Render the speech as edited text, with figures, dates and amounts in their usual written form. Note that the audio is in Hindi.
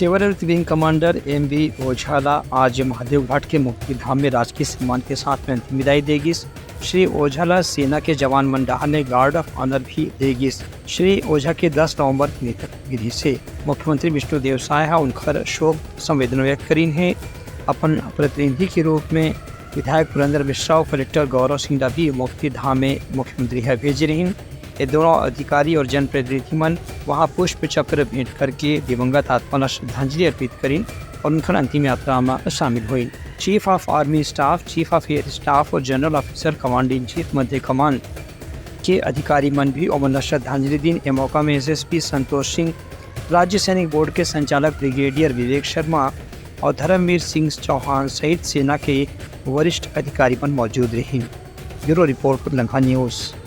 सेवानिवृत्त विंग कमांडर MV ओझाला आज महादेव घाट के मुक्तिधाम में राजकीय सम्मान के साथ में अंतिम विदाई देगी। श्री ओझाला सेना के जवान मंडहा ने गार्ड ऑफ ऑनर भी देगी। श्री ओझा के 10 नवंबर की विधि से मुख्यमंत्री विष्णुदेव साय उनखर शोक संवेदना व्यक्त करी है। अपन प्रतिनिधि के रूप में विधायक पुरंदर मिश्रा और कलेक्टर गौरव सिंह भी मुक्तिधाम में मुख्यमंत्री है भेज रही। ये दोनों अधिकारी और जनप्रतिनिधि मन वहाँ पुष्प चक्र भेंट करके दिवंगत आत्मा श्रद्धांजलि अर्पित करी और उनकर अंतिम यात्रा में शामिल हुई। Chief of army staff, chief of air staff और general officer command in chief मध्य कमान के अधिकारी मन भी अमरनाथ श्रद्धांजलि दिन ए मौका में SSP संतोष सिंह, राज्य सैनिक बोर्ड के संचालक ब्रिगेडियर विवेक शर्मा और धर्मवीर सिंह चौहान सहित सेना के वरिष्ठ अधिकारी मन मौजूद रहे। ब्यूरो रिपोर्ट, उतलंगा न्यूज़।